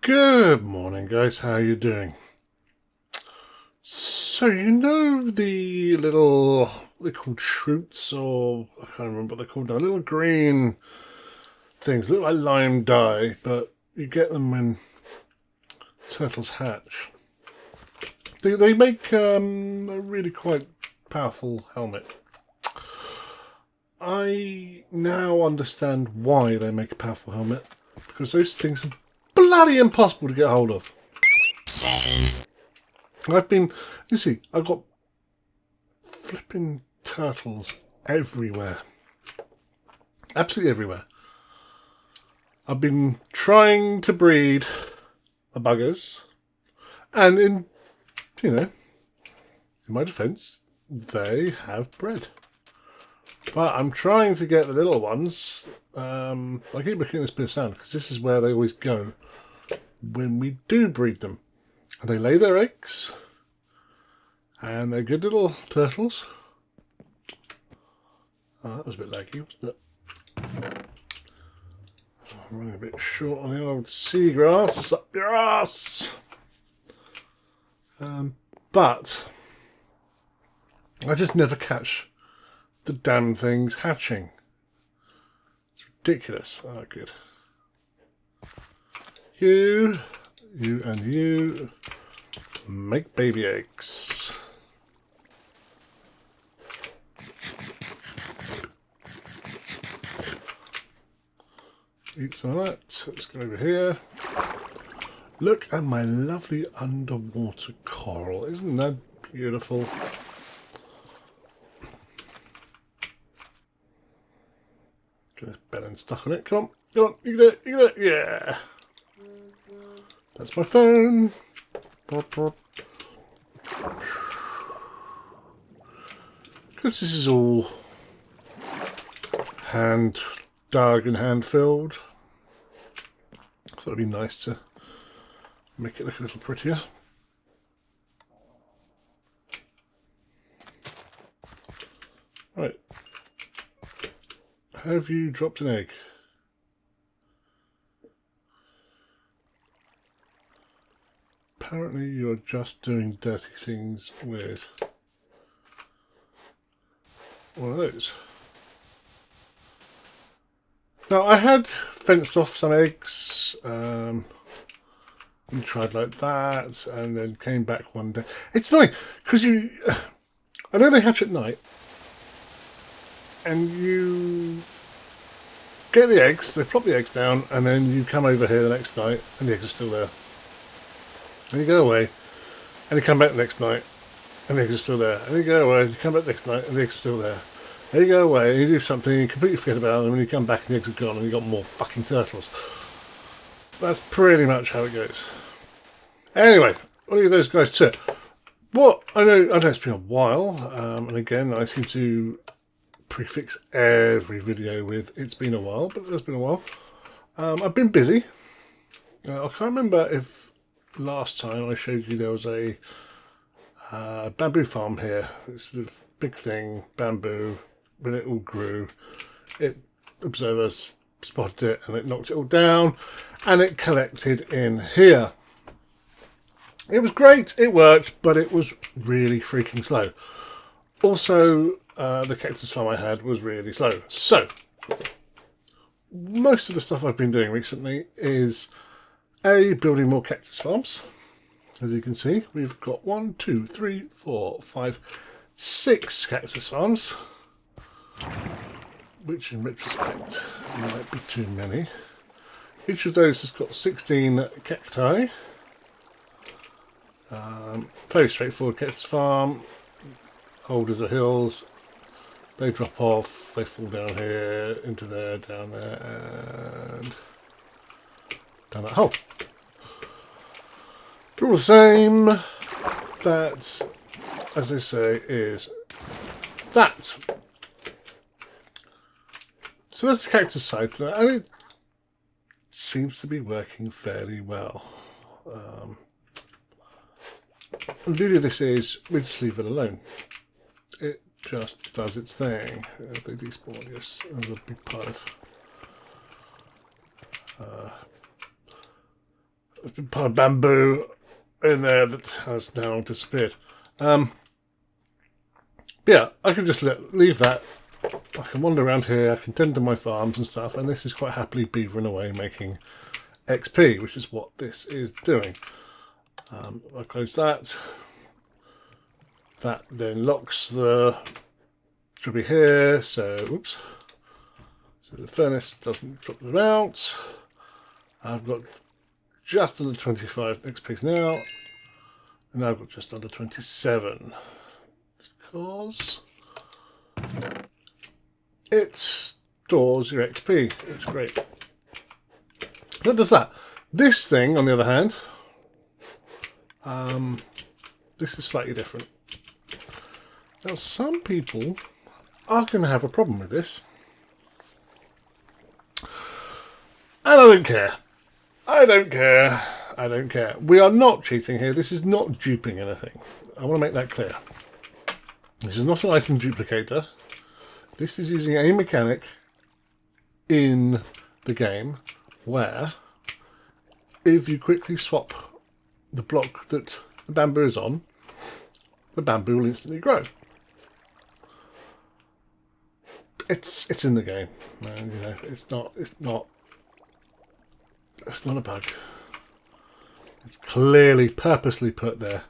Good morning, guys. How are you doing? So, you know the little, they're called shoots, or I can't remember what they're called now, little green things, look like lime dye, but you get them when turtles hatch. They make a really quite powerful helmet. I now understand why they make a powerful helmet, because those things are bloody impossible to get hold of. I've got flipping turtles everywhere. Absolutely everywhere. I've been trying to breed the buggers, and in my defence, they have bred. But I'm trying to get the little ones. I keep looking at this bit of sound because this is where they always go when we do breed them. And they lay their eggs, and they're good little turtles. Oh, that was a bit laggy, wasn't it? I'm running a bit short on the old seagrass. Up your ass! But I just never catch the damn things hatching. It's ridiculous. Oh, good. You and you make baby eggs. Eat some of that. Let's go over here. Look at my lovely underwater coral. Isn't that beautiful? Get this bellend stuck on it. Come on. Come on. You can do it. You can do it. Yeah. That's my phone. Because this is all hand dug and hand filled, I thought it'd be nice to make it look a little prettier. Right. Have you dropped an egg? Apparently you're just doing dirty things with one of those. Now I had fenced off some eggs and tried like that, and then came back one day. It's annoying because I know they hatch at night, and you get the eggs, they plop the eggs down, and then you come over here the next night and the eggs are still there. And you go away, and you come back the next night, and the eggs are still there. And you go away, and you come back the next night, and the eggs are still there. And you go away, and you do something, and you completely forget about them, and you come back, and the eggs are gone, and you've got more fucking turtles. That's pretty much how it goes. Anyway, I'll leave those guys to it. What I know it's been a while, and again, I seem to prefix every video with "it's been a while," but it has been a while. I've been busy. I can't remember if last time I showed you there was a bamboo farm here. It's sort of big thing, bamboo. When it all grew, observers spotted it and it knocked it all down, and it collected in here. It was great, it worked, but it was really freaking slow. Also, the cactus farm I had was really slow. So, most of the stuff I've been doing recently is building more cactus farms. As you can see, we've got 1, 2, 3, 4, 5, 6 cactus farms, which in retrospect might be too many. Each of those has got 16 cacti. Very straightforward cactus farm. Holders are hills. They drop off, they fall down here, into there, down there, and down that hole. But all the same, that, as they say, is that. So that's the cactus side to that, and it seems to be working fairly well. The beauty of this is we just leave it alone. It just does its thing. They despawn, yes, as a big part of There's been part of bamboo in there that has now disappeared. Yeah, I can just leave that. I can wander around here, I can tend to my farms and stuff, and this is quite happily beavering away making XP, which is what this is doing. I close that. That then locks the should be here, so oops. So the furnace doesn't drop them out. I've got just under 25 XP now, and I've got just under 27 because it stores your XP. It's great. What does that? This thing, on the other hand, this is slightly different. Now, some people are going to have a problem with this, and I don't care. I don't care. I don't care. We are not cheating here. This is not duping anything. I want to make that clear. This is not an item duplicator. This is using a mechanic in the game where if you quickly swap the block that the bamboo is on, the bamboo will instantly grow. It's in the game, man. You know, it's not a bug. It's clearly purposely put there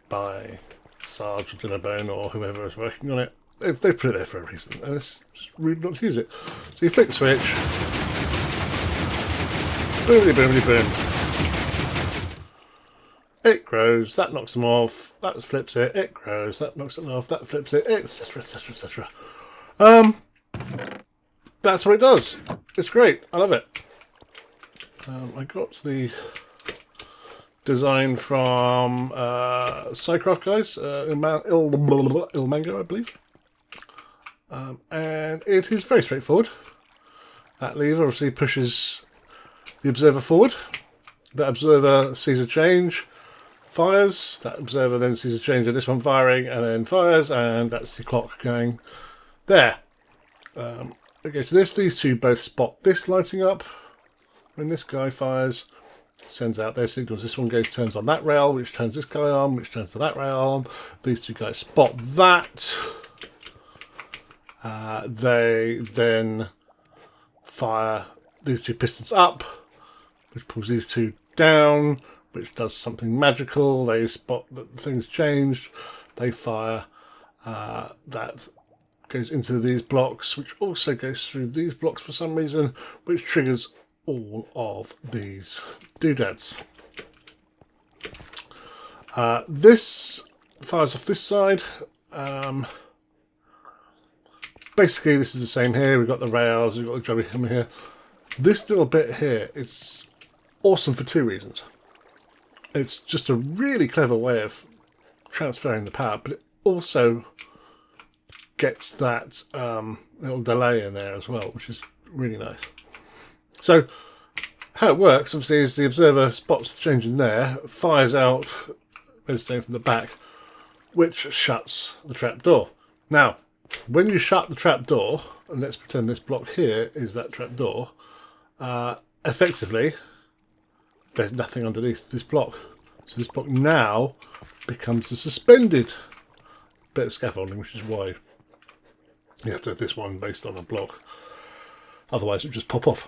by Sarge or Dinnerbone or whoever is working on it. They put it there for a reason, and it's just rude not to use it. So you flick the switch, boomity boomity boom. It grows, that knocks them off, that flips it, it grows, that knocks it off, that flips it, etc, etc, etc. That's what it does. It's great. I love it. I got the design from Cycraft guys, Il Mango, I believe. And it is very straightforward. That lever obviously pushes the observer forward. That observer sees a change, fires. That observer then sees a change of this one firing and then fires, and that's the clock going there. Okay, so these two both spot this lighting up. When this guy fires, sends out their signals. This one turns on that rail, which turns this guy on, which turns to that rail on. These two guys spot that. They then fire these two pistons up, which pulls these two down, which does something magical. They spot that things changed. They fire. That goes into these blocks, which also goes through these blocks for some reason, which triggers all of these doodads. This fires off this side. Basically, this is the same here. We've got the rails, we've got the jobby coming here. This little bit here, it's awesome for two reasons. It's just a really clever way of transferring the power, but it also gets that little delay in there as well, which is really nice. So how it works, obviously, is the observer spots the change in there, fires out redstone from the back, which shuts the trap door. Now, when you shut the trap door, and let's pretend this block here is that trap door, effectively, there's nothing underneath this block. So this block now becomes a suspended bit of scaffolding, which is why you have to have this one based on a block. Otherwise, it would just pop off.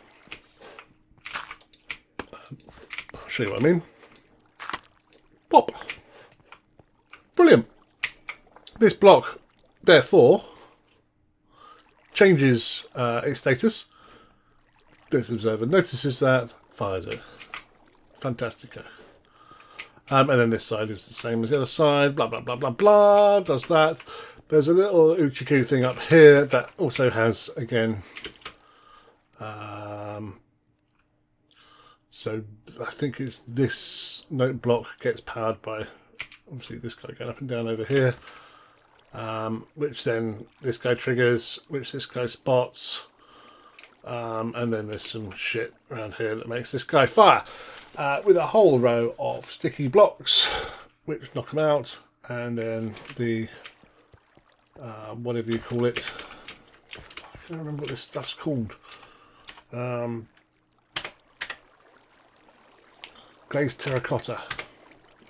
I'll show you what I mean. Pop. Brilliant. This block, therefore, changes its status. This observer notices that, fires it. Fantastico. And then this side is the same as the other side, blah, blah, blah, blah, blah, does that. There's a little Uchiku thing up here that also has, again, so I think it's this note block gets powered by, obviously, this guy going up and down over here, which then this guy triggers, which this guy spots, and then there's some shit around here that makes this guy fire. With a whole row of sticky blocks which knock them out, and then the whatever you call it, I can't remember what this stuff's called. glazed terracotta.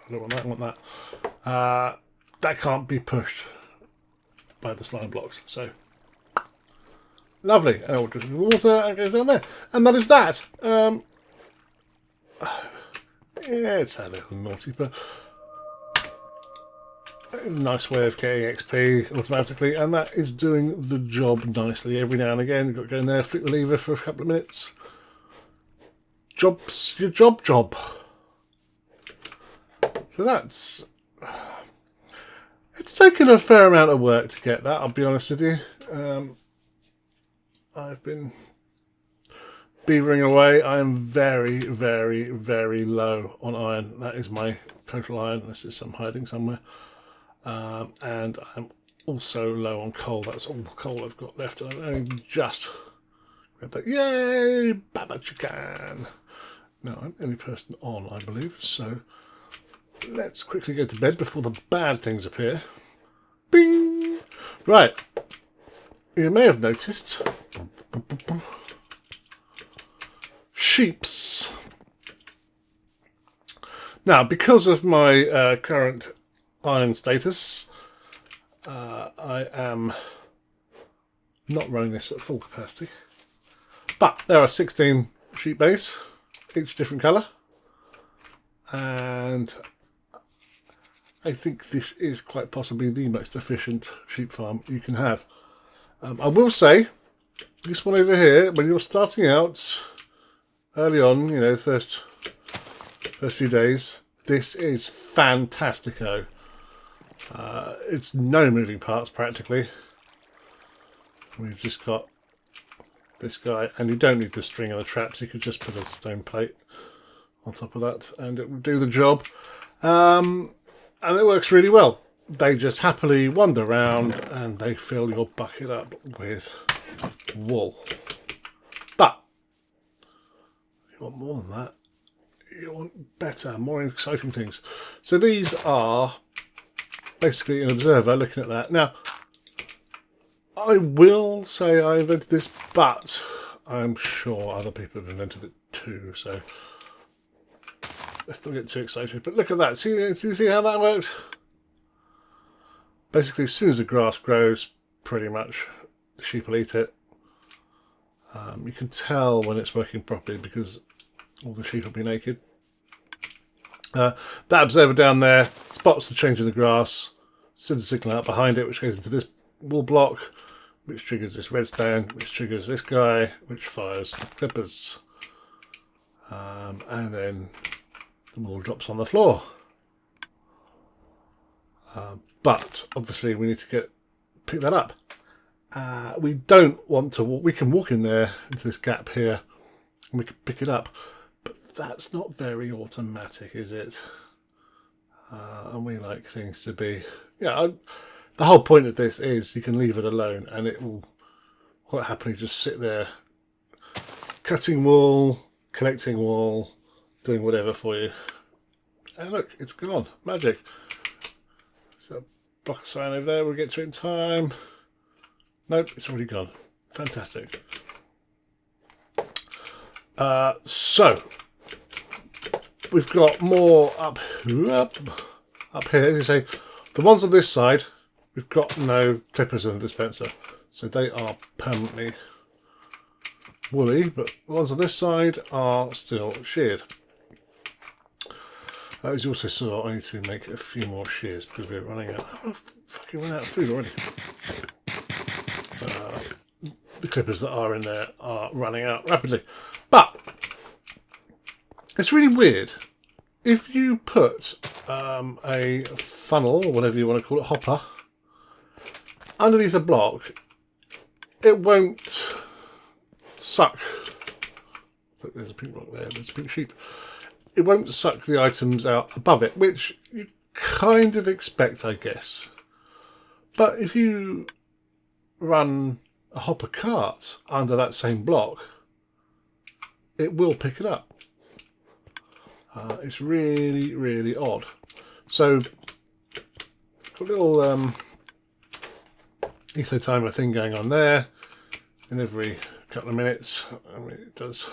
I don't want that, I want that. That can't be pushed by the slime blocks. So, lovely. And it will just water and goes down there. And that is that. Yeah, it's a little naughty, but a nice way of getting XP automatically, and that is doing the job nicely. Every now and again, you've got to go in there, flick the lever for a couple of minutes. Job's your job. So that's... It's taken a fair amount of work to get that, I'll be honest with you. I've been beavering away. I am very, very, very low on iron. That is my total iron. This is some hiding somewhere. And I'm also low on coal. That's all the coal I've got left. I've only just grabbed that. Yay! Baba Chicken! No, I'm the only person on, I believe. So let's quickly go to bed before the bad things appear. Bing! Right. You may have noticed sheeps. Now, because of my current iron status, I am not running this at full capacity, but there are 16 sheep bays, each different colour, and I think this is quite possibly the most efficient sheep farm you can have. I will say, this one over here, when you're starting out early on, you know, first few days, this is fantastico. It's no moving parts practically. We've just got this guy, and you don't need the string and the traps. You could just put a stone plate on top of that and it will do the job. And it works really well. They just happily wander around and they fill your bucket up with wool. But you want more than that. You want better, more exciting things. So these are basically an observer looking at that. Now, I will say I invented this, but I'm sure other people have invented it too. So let's not get too excited. But look at that. See how that works? Basically, as soon as the grass grows, pretty much the sheep will eat it. You can tell when it's working properly because all the sheep will be naked. That observer down there spots the change in the grass, sends a signal out behind it, which goes into this wall block, which triggers this redstone, which triggers this guy, which fires the clippers. And then the wool drops on the floor. But obviously we need to pick that up. We don't want to walk. We can walk in there into this gap here and we can pick it up, but that's not very automatic, is it? And we like things to be, the whole point of this is you can leave it alone and it will quite happily just sit there cutting wool, collecting wool, doing whatever for you. And look, it's gone. Magic. So block of sign over there, we'll get to it in time. Nope, it's already gone. Fantastic. So we've got more up here. As you say, the ones on this side, we've got no clippers in the dispenser, so they are permanently woolly. But the ones on this side are still sheared. As you also saw, I need to make a few more shears because we're running out. I've fucking run out of food already. The clippers that are in there are running out rapidly. But it's really weird. If you put a funnel, or whatever you want to call it, hopper, underneath a block, it won't suck. Look, there's a pink block there, there's a pink sheep. It won't suck the items out above it, which you kind of expect, I guess. But if you run a hopper cart under that same block, it will pick it up. It's really, really odd. So, got a little eco timer thing going on there. And every couple of minutes, it does.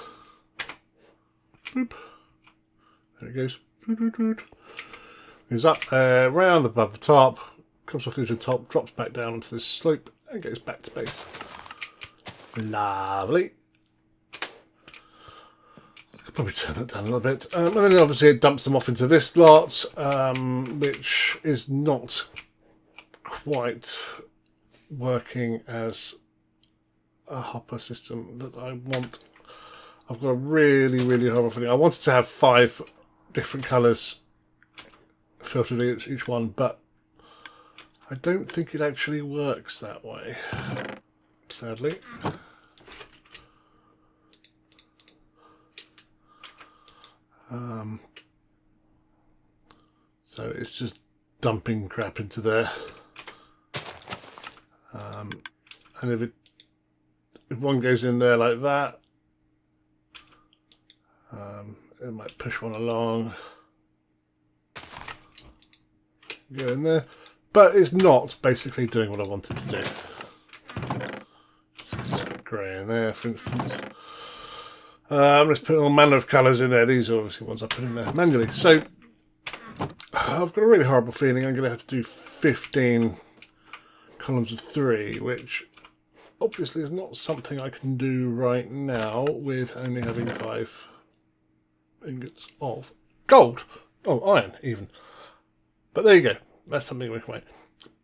Boop. There it goes. Goes up round above the top, comes off the edge of the top, drops back down onto this slope and goes back to base. Lovely. I could probably turn that down a little bit. And then obviously it dumps them off into this lot, which is not quite working as a hopper system that I want. I've got a really, really horrible feeling. I wanted to have 5 different colours filtered each one, but I don't think it actually works that way, sadly. So it's just dumping crap into there. And if one goes in there like that, it might push one along, go in there, but it's not basically doing what I wanted to do. Just grey in there, for instance. I'm just putting all manner of colours in there. These are obviously ones I put in there manually. So I've got a really horrible feeling I'm going to have to do 15 columns of 3, which obviously is not something I can do right now with only having 5 ingots of gold. Oh, iron even. But there you go. That's something we can make.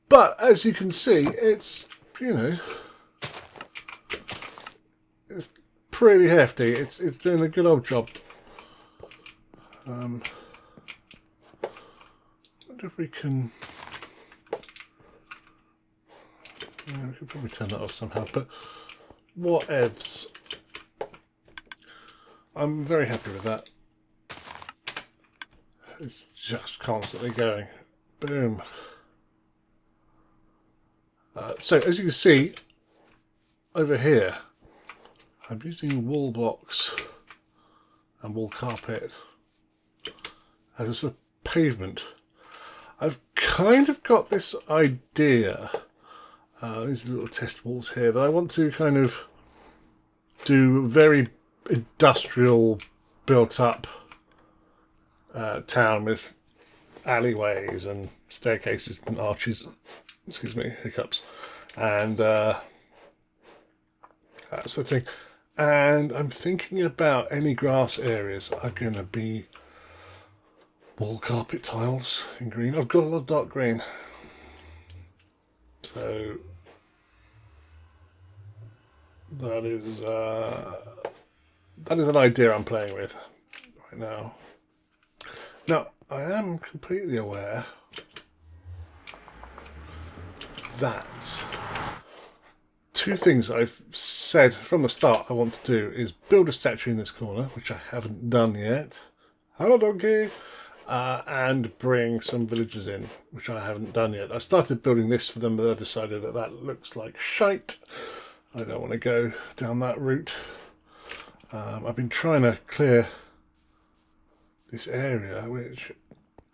But as you can see, it's, you know, it's pretty hefty. It's doing a good old job. I wonder if we can... Yeah, we could probably turn that off somehow, but whatevs. I'm very happy with that. It's just constantly going. Boom. So as you can see over here, I'm using wall blocks and wall carpet as a sort of pavement. I've kind of got this idea, these little test walls here, that I want to kind of do very industrial built up town with alleyways and staircases and arches, excuse me, hiccups, and that sort of thing. And I'm thinking about any grass areas are going to be wall carpet tiles in green. I've got a lot of dark green, so that is an idea I'm playing with right now. Now, I am completely aware that 2 things I've said from the start I want to do is build a statue in this corner, which I haven't done yet. Hello, donkey! And bring some villagers in, which I haven't done yet. I started building this for them, but I decided that that looks like shite. I don't want to go down that route. I've been trying to clear this area, which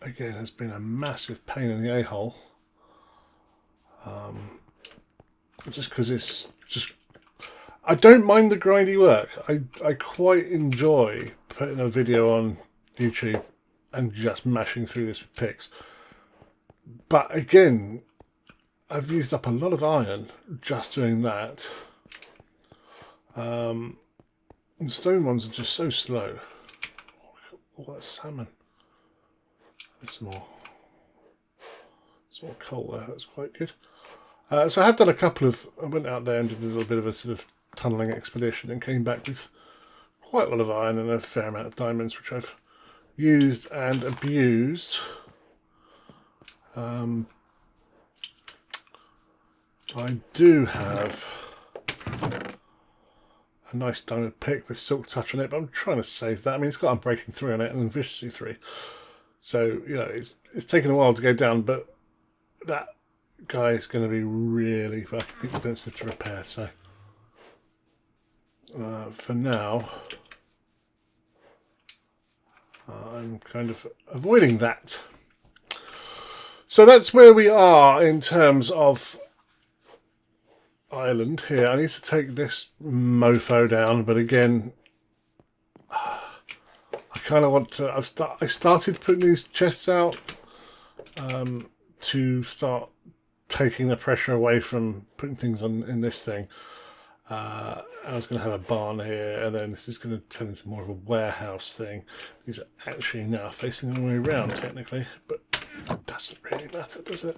again has been a massive pain in the a-hole. Just because it's just... I don't mind the grindy work. I quite enjoy putting a video on YouTube and just mashing through this with picks. But again, I've used up a lot of iron just doing that. The stone ones are just so slow. Oh, that's salmon. There's some more coal there. That's quite good. So I have done a couple of... I went out there and did a little bit of a sort of tunnelling expedition and came back with quite a lot of iron and a fair amount of diamonds, which I've used and abused. I do have a nice diamond pick with silk touch on it, but I'm trying to save that. I mean, it's got Unbreaking 3 on it and Efficiency 3. So, you know, it's taken a while to go down, but that guy is going to be really fucking expensive to repair. So, for now, I'm kind of avoiding that. So that's where we are in terms of island here. I need to take this mofo down, but again, I kind of want to. I started putting these chests out to start taking the pressure away from putting things on in this thing. I was going to have a barn here, and then this is going to turn into more of a warehouse thing. These are actually now facing the way around, technically, but it doesn't really matter, does it?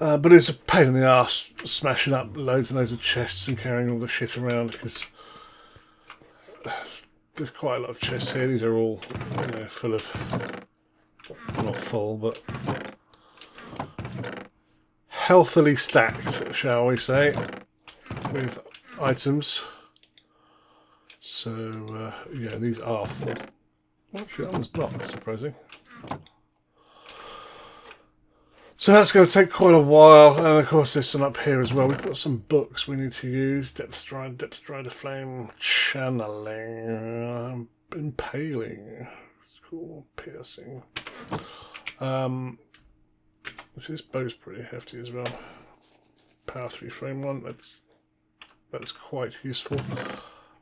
But it's a pain in the arse smashing up loads and loads of chests and carrying all the shit around, because there's quite a lot of chests here. These are all full of, not full, but healthily stacked, shall we say, with items. So yeah, these are full. Actually, that one's not, that's surprising. So that's going to take quite a while, and of course there's some up here as well. We've got some books we need to use. Depth strider flame, channeling, impaling, it's cool, piercing. This bow's pretty hefty as well. Power 3 frame one, that's quite useful.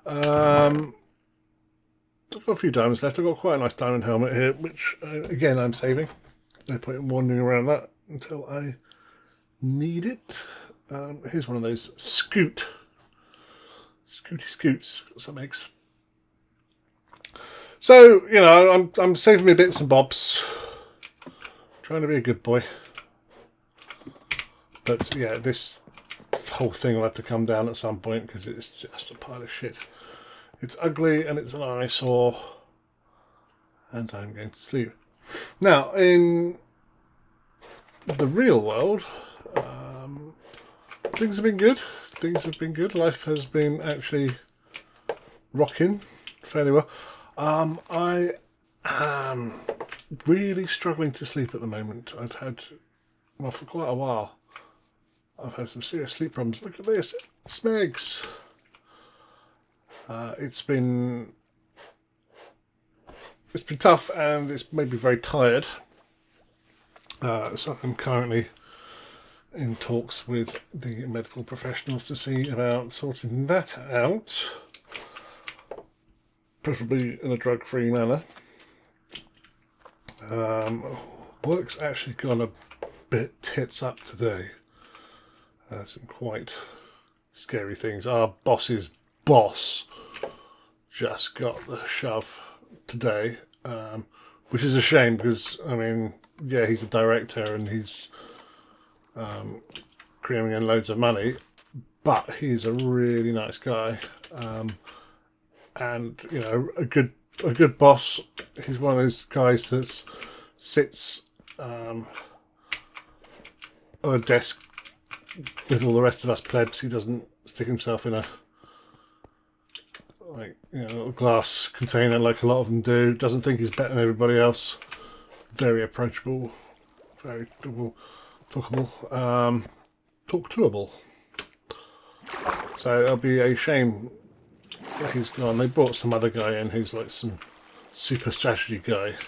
I've got a few diamonds left. I've got quite a nice diamond helmet here, which again I'm saving. No point in wandering around that until I need it. Here's one of those scooty scoots. Got some eggs. So I'm saving me bits and bobs, trying to be a good boy. But yeah, this whole thing will have to come down at some point because it's just a pile of shit. It's ugly and it's an eyesore, and I'm going to sleep. Now, in the real world, things have been good. Life has been actually rocking fairly well. I am really struggling to sleep at the moment. I've had, well, for quite a while, I've had some serious sleep problems. Look at this, Smegs. It's been tough, and it's made me very tired. So I'm currently in talks with the medical professionals to see about sorting that out, preferably in a drug-free manner. Work's actually gone a bit tits up today. Some quite scary things. Our boss's boss just got the shove today, which is a shame because, I mean, yeah, he's a director and he's creaming in loads of money, but he's a really nice guy, and a good boss. He's one of those guys that sits on a desk with all the rest of us plebs. He doesn't stick himself in a little glass container like a lot of them do. Doesn't think he's better than everybody else. Very approachable, very talkable, talk toable. So it'll be a shame that he's gone. They brought some other guy in who's like some super strategy guy.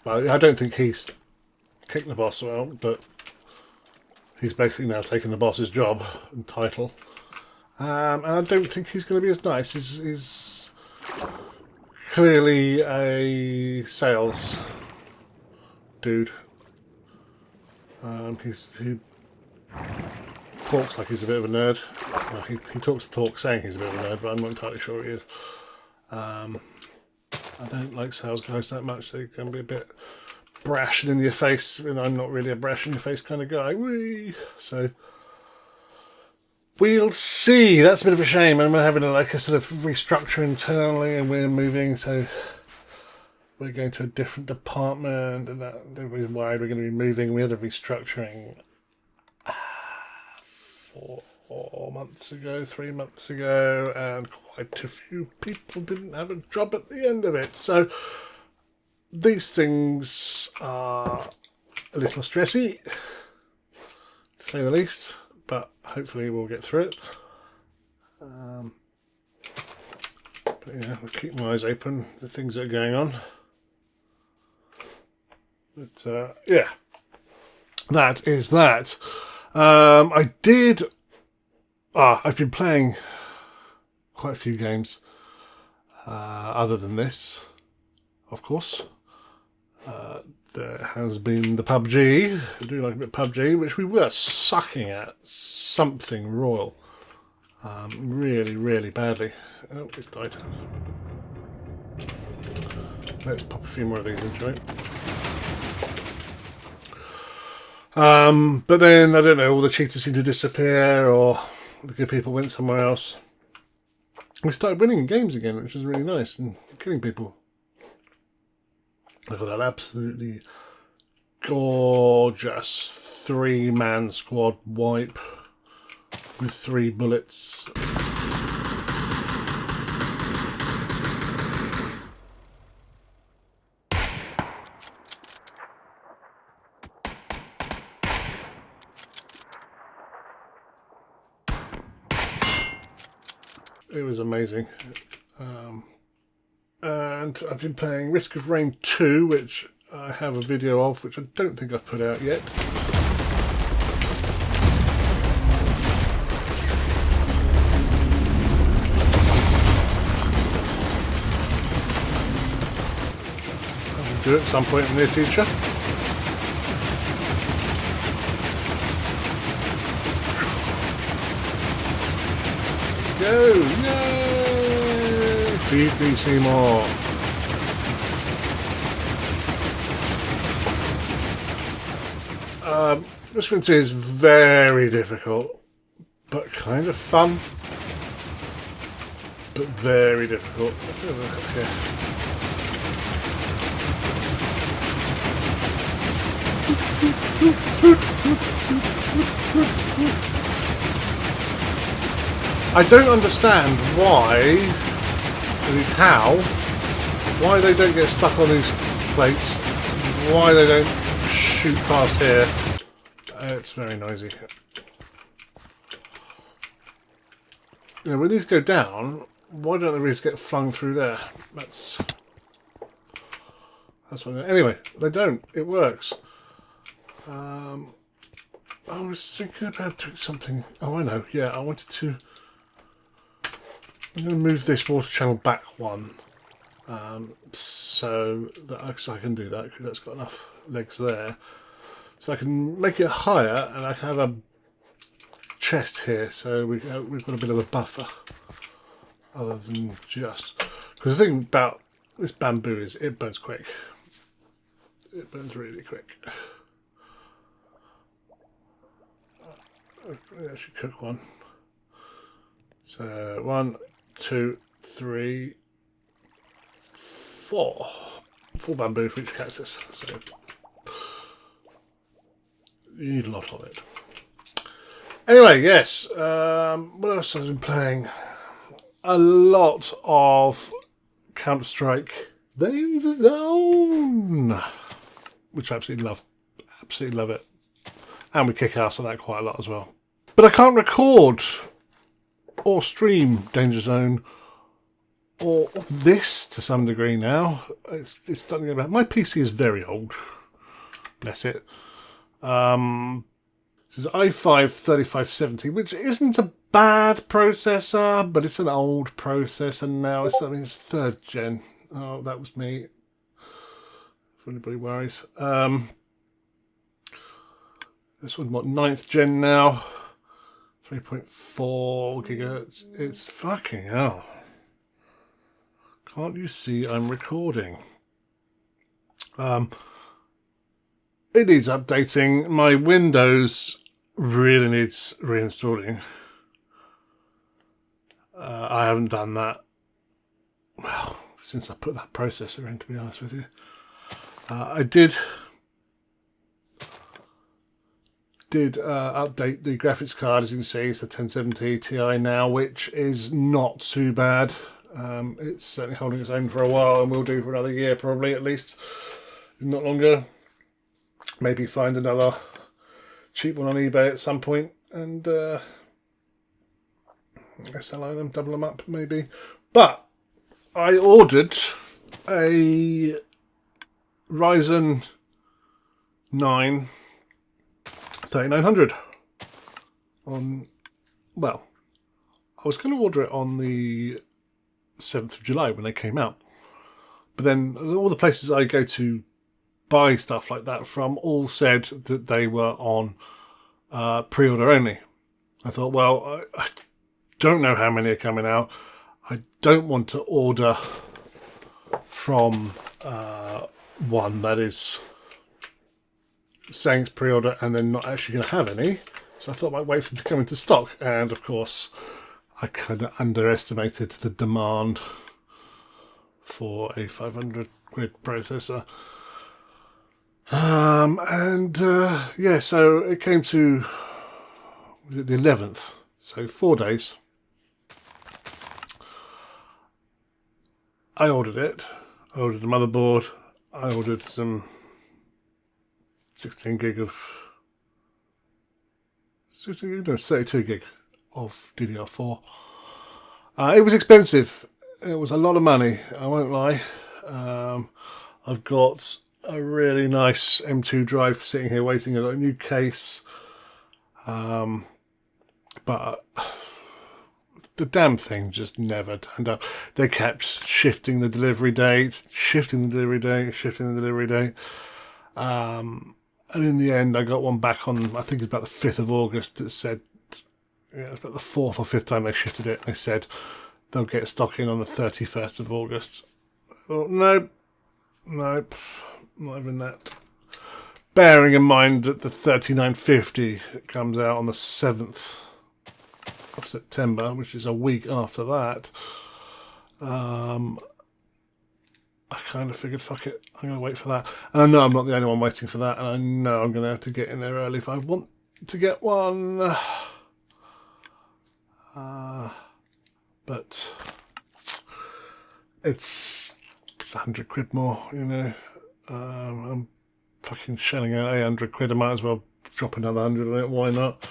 Well, I don't think he's kicked the boss out, but he's basically now taken the boss's job and title. And I don't think he's going to be as nice. He's clearly a sales dude. He talks like he's a bit of a nerd. Well, he talks the talk saying he's a bit of a nerd, but I'm not entirely sure he is. I don't like sales guys that much. They can be a bit brash and in your face, and I'm not really a brash in your face kind of guy. Whee! So we'll see. That's a bit of a shame, and we're having a sort of restructure internally, and we're moving, so we're going to a different department, and everybody's worried we're going to be moving. We had a restructuring 3 months ago, and quite a few people didn't have a job at the end of it. So these things are a little stressy, to say the least, but hopefully we'll get through it. But yeah, I'll keep my eyes open for things that are going on. But yeah, that is that. I've been playing quite a few games other than this, of course. There has been the PUBG. I do like a bit of PUBG, which we were sucking at something royal. Really, really badly. Oh, it's died. Let's pop a few more of these into it. But then, I don't know, all the cheaters seemed to disappear, or the good people went somewhere else. We started winning games again, which was really nice, and killing people. I got that absolutely gorgeous 3-man squad wipe with 3 bullets. It was amazing. And I've been playing Risk of Rain 2, which I have a video of, which I don't think I've put out yet. I'll do it at some point in the near future. Go! Yay! Feed me, Seymour. This one is very difficult, but kind of fun. But very difficult. Let's have a look up here. I don't understand why, why they don't get stuck on these plates, why they don't shoot past here. It's very noisy. You know, when these go down, why don't the reeds get flung through there? That's what. Anyway, they don't. It works. I was thinking about doing something. Oh, I know. Yeah, I wanted to. I'm going to move this water channel back one, so that I can do that because that's got enough legs there. So I can make it higher, and I can have a chest here, so we've got a bit of a buffer, other than just because the thing about this bamboo is it burns quick. It burns really quick. I should cook one. So 1, 2, 3, 4. 4 bamboo for each cactus. So you need a lot of it. Anyway, yes. What else have I been playing? A lot of Counter-Strike. They in the zone, which I absolutely love. Absolutely love it. And we kick ass at that quite a lot as well. But I can't record or stream Danger Zone or this to some degree now. It's starting to get bad. My PC is very old. Bless it. This is i5 3570, which isn't a bad processor, but it's an old processor now. It's 3rd gen. Oh, that was me. If anybody worries. This one's what, 9th gen now. 3.4 gigahertz. It's fucking hell. Can't you see I'm recording? It needs updating. My Windows really needs reinstalling. I haven't done that, well, since I put that processor in, to be honest with you. I did update the graphics card, as you can see. It's a 1070 Ti now, which is not too bad. It's certainly holding its own for a while, and will do for another year probably, at least, if not longer. Maybe find another cheap one on eBay at some point and sell them, double them up maybe. But I ordered a Ryzen 9 3900 on, well, I was going to order it on the 7th of July when they came out. But then all the places I go to buy stuff like that from all said that they were on pre-order only. I thought, well, I don't know how many are coming out. I don't want to order from one that is saying it's pre-order and then not actually going to have any. So I thought I might wait for them to come into stock. And of course, I kind of underestimated the demand for a 500 quid processor. Yeah, so it came to, was it the 11th? So 4 days. I ordered it. I ordered a motherboard. I ordered some 16 gig of 32 gig of DDR4. It was expensive. It was a lot of money, I won't lie. I've got a really nice M2 drive sitting here waiting. I've got a new case. But the damn thing just never turned up. They kept shifting the delivery date, and in the end I got one back on, I think it's about the 5th of August, that said, it's about the 4th or 5th time they shifted it. They said they'll get stock in on the 31st of August. Well, nope, not even that. Bearing in mind that the 3950 comes out on the 7th of September, which is a week after that, I kind of figured, fuck it, I'm going to wait for that. And I know I'm not the only one waiting for that, and I know I'm going to have to get in there early if I want to get one. But it's 100 quid more, you know. I'm fucking shelling out 800 quid. I might as well drop another 100 on it. Why not?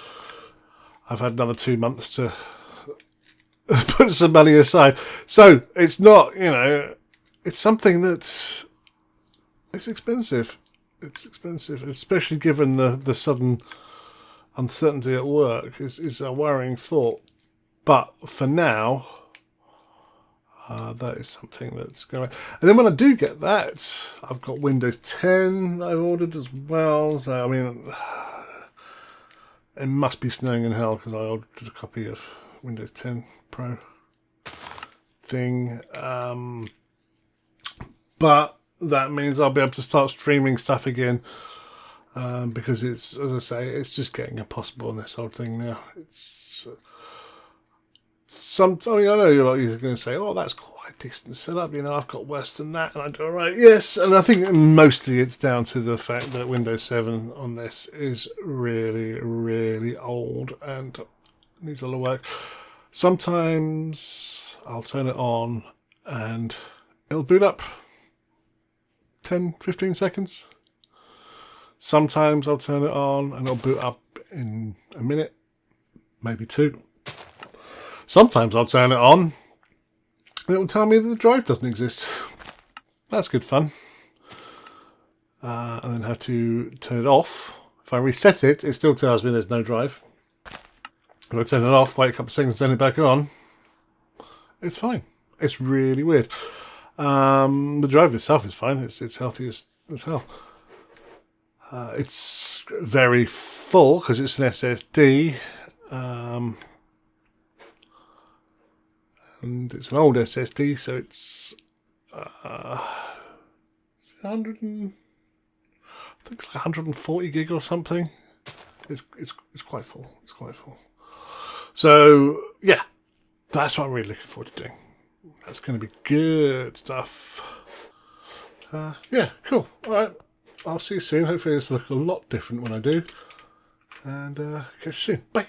I've had another 2 months to put some money aside. So it's not, you know, it's something that it's expensive. It's expensive, especially given the sudden uncertainty at work is a worrying thought. But for now, that is something that's going to... And then when I do get that, I've got Windows 10 I've ordered as well. So, I mean, it must be snowing in hell because I ordered a copy of Windows 10 Pro thing. But that means I'll be able to start streaming stuff again. Because it's, as I say, it's just getting impossible on this whole thing now. It's... I know you're going to say, oh, that's quite a decent setup, you know, I've got worse than that and I do alright. Yes, and I think mostly it's down to the fact that Windows 7 on this is really, really old and needs a lot of work. Sometimes I'll turn it on and it'll boot up 10, 15 seconds. Sometimes I'll turn it on and it'll boot up in a minute, maybe 2. Sometimes I'll turn it on and it'll tell me that the drive doesn't exist. That's good fun. And then have to turn it off. If I reset it, it still tells me there's no drive. If I turn it off, wait a couple of seconds, turn it back on, it's fine. It's really weird. The drive itself is fine. It's healthy as hell. It's very full because it's an SSD. And it's an old SSD, so it's 100 and I think it's like 140 gig or something. It's quite full. It's quite full. So yeah, that's what I'm really looking forward to doing. That's going to be good stuff. Yeah, cool. All right, I'll see you soon. Hopefully this will look a lot different when I do. And catch you soon. Bye.